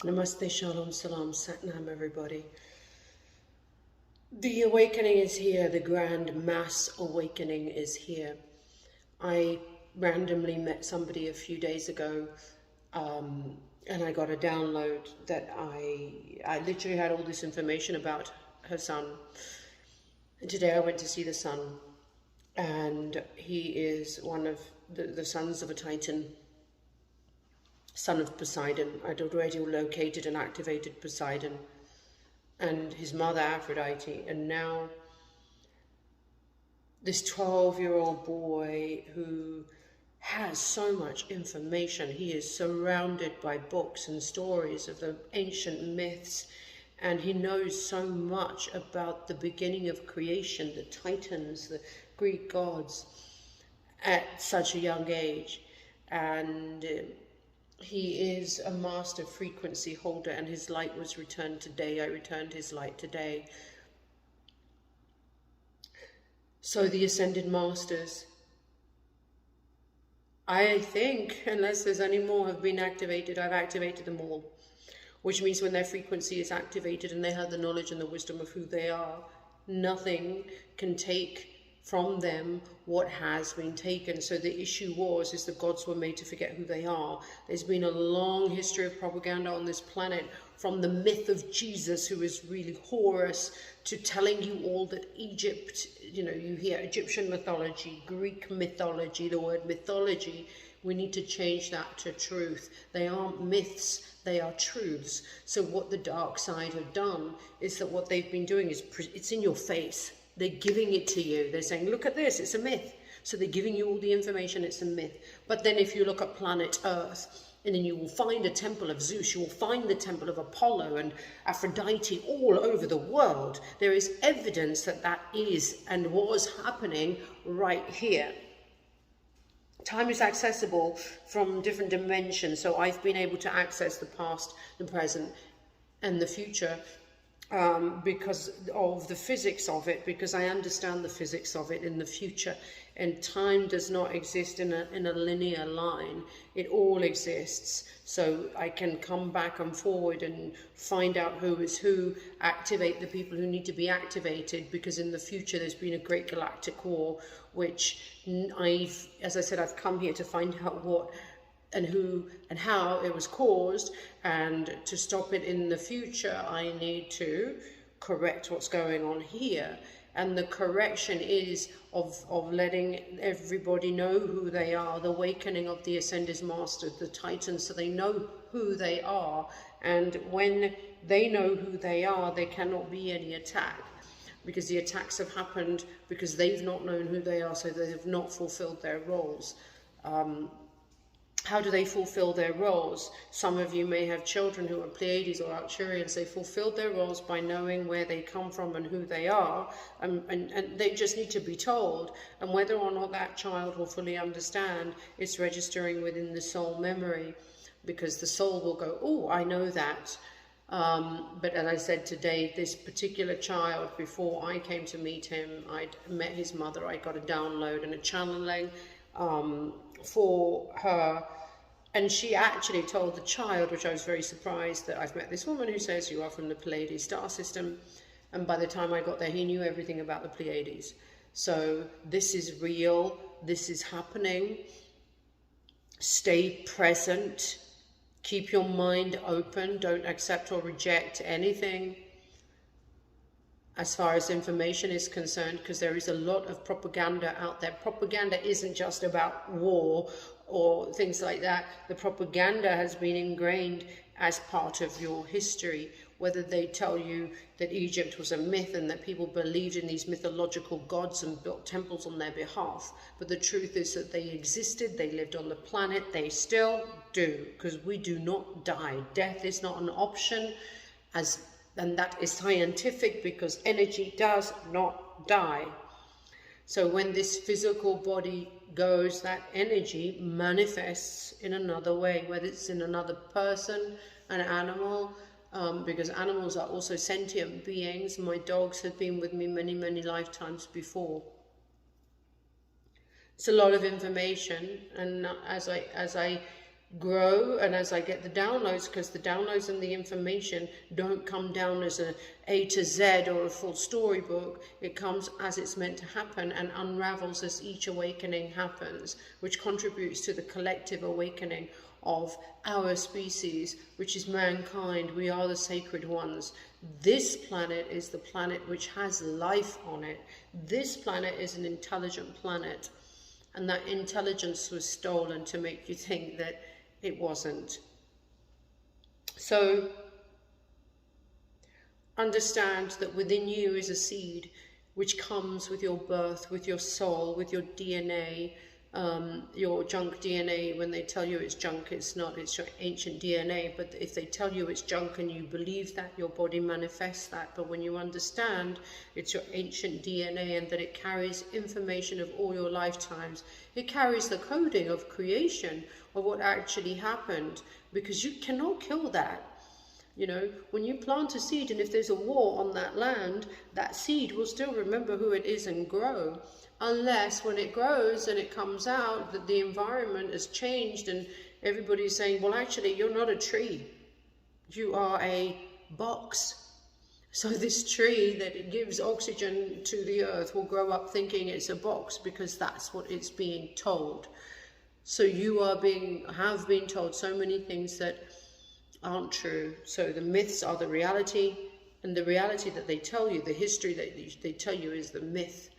Namaste, Shalom, Salam, Satnam, everybody. The awakening is here. The grand mass awakening is here. I randomly met somebody a few days ago, and I got a download that I literally had all this information about her son. And today I went to see the son, and he is one of the sons of a Titan, son of Poseidon. I'd already located and activated Poseidon and his mother Aphrodite, and now this 12-year-old boy who has so much information. He is surrounded by books and stories of the ancient myths, and he knows so much about the beginning of creation, the Titans, the Greek gods, at such a young age. And he is a master frequency holder, and his light was returned today. I returned his light today. So the Ascended Masters, I think, unless there's any more have been activated, I've activated them all. Which means when their frequency is activated and they have the knowledge and the wisdom of who they are, nothing can take from them what has been taken. So the issue is the gods were made to forget who they are. There's been a long history of propaganda on this planet, from the myth of Jesus, who is really Horus, to telling you all that Egypt, you hear Egyptian mythology, Greek mythology, the word mythology. We need to change that to truth. They aren't myths, they are truths. So what the dark side have done is that what they've been doing is, it's in your face. They're giving it to you. They're saying, look at this, it's a myth. So they're giving you all the information, it's a myth. But then if you look at planet Earth, and then you will find a temple of Zeus, you will find the temple of Apollo and Aphrodite all over the world. There is evidence that that is and was happening right here. Time is accessible from different dimensions, so I've been able to access the past, the present, and the future because of the physics of it, because I understand the physics of it in the future. And time does not exist in a linear line. It all exists. So I can come back and forward and find out who is who, activate the people who need to be activated, because in the future there's been a great galactic war, which as I said, I've come here to find out what and who and how it was caused, and to stop it in the future I need to correct what's going on here. And the correction is of letting everybody know who they are, the awakening of the Ascended Masters, the Titans, so they know who they are. And when they know who they are, there cannot be any attack, because the attacks have happened because they've not known who they are, so they have not fulfilled their roles. How do they fulfill their roles? Some of you may have children who are Pleiades or Arcturians. They fulfilled their roles by knowing where they come from and who they are, and they just need to be told. And whether or not that child will fully understand, it's registering within the soul memory, because the soul will go, oh, I know that. But as I said today, this particular child, before I came to meet him, I'd met his mother, I got a download and a channeling for her. And she actually told the child, which I was very surprised, that I've met this woman who says you are from the Pleiades star system. And by the time I got there, he knew everything about the Pleiades. So this is real. This is happening. Stay present. Keep your mind open. Don't accept or reject anything as far as information is concerned, because there is a lot of propaganda out there. Propaganda isn't just about war or things like that. The propaganda has been ingrained as part of your history, whether they tell you that Egypt was a myth and that people believed in these mythological gods and built temples on their behalf. But the truth is that they existed, they lived on the planet, they still do, because we do not die. Death is not an option, and that is scientific, because energy does not die. So when this physical body goes, that energy manifests in another way, whether it's in another person, an animal, because animals are also sentient beings. My dogs have been with me many, many lifetimes before. It's a lot of information, and as I grow, and as I get the downloads, because the downloads and the information don't come down as A to Z or a full storybook. It comes as it's meant to happen and unravels as each awakening happens, which contributes to the collective awakening of our species, which is mankind. We are the sacred ones. This planet is the planet which has life on it. This planet is an intelligent planet, and that intelligence was stolen to make you think that it wasn't. So understand that within you is a seed which comes with your birth, with your soul, with your DNA, your junk DNA. When they tell you it's junk, it's not, it's your ancient DNA. But if they tell you it's junk and you believe that, your body manifests that. But when you understand it's your ancient DNA and that it carries information of all your lifetimes, it carries the coding of creation, of what actually happened, because you cannot kill that. You know, when you plant a seed, and if there's a war on that land, that seed will still remember who it is and grow. Unless when it grows and it comes out that the environment has changed and everybody's saying, well, actually, you're not a tree. You are a box. So this tree that gives oxygen to the earth will grow up thinking it's a box, because that's what it's being told. So you have been told so many things that aren't true. So the myths are the reality, and the reality that they tell you, the history that they tell you, is the myth.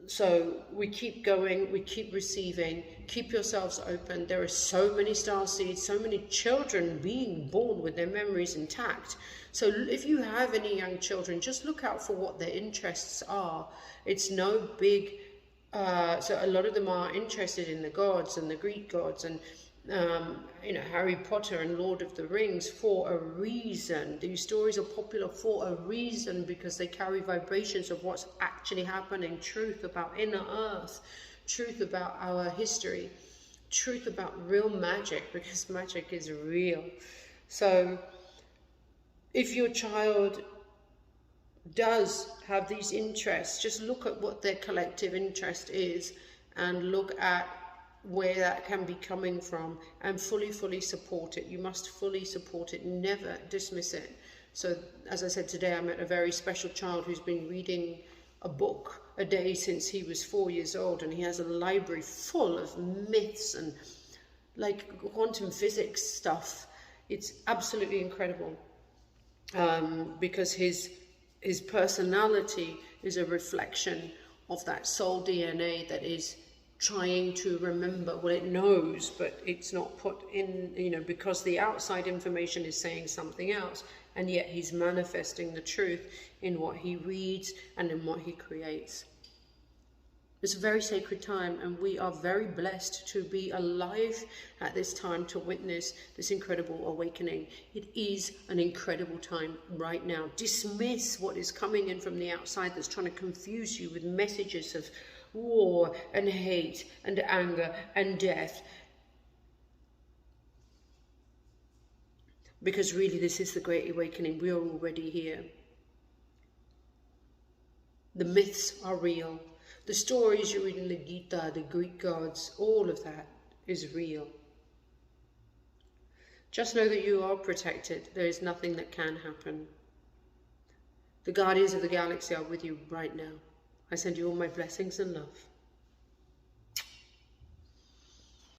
So we keep going, we keep receiving, keep yourselves open. There are so many star seeds, so many children being born with their memories intact. So if you have any young children, just look out for what their interests are. It's no big, so a lot of them are interested in the gods and the Greek gods and you know, Harry Potter and Lord of the Rings for a reason. These stories are popular for a reason, because they carry vibrations of what's actually happening, truth about inner earth, truth about our history, truth about real magic, because magic is real. So if your child does have these interests, just look at what their collective interest is and look at where that can be coming from, and fully support it. You must fully support it, never dismiss it. So as I said, today I met a very special child who's been reading a book a day since he was 4 years old, and he has a library full of myths and like quantum physics stuff. It's absolutely incredible, because his personality is a reflection of that soul DNA that is trying to remember. Well, it knows, but it's not put in, you know, because the outside information is saying something else, and yet he's manifesting the truth in what he reads and in what he creates. It's a very sacred time, and we are very blessed to be alive at this time to witness this incredible awakening. It is an incredible time right now. Dismiss what is coming in from the outside that's trying to confuse you with messages of war and hate and anger and death, because really this is the great awakening. We are already here. The myths are real. The stories you read in the Gita, the Greek gods, all of that is real. Just know that you are protected. There is nothing that can happen. The guardians of the galaxy are with you right now. I send you all my blessings and love.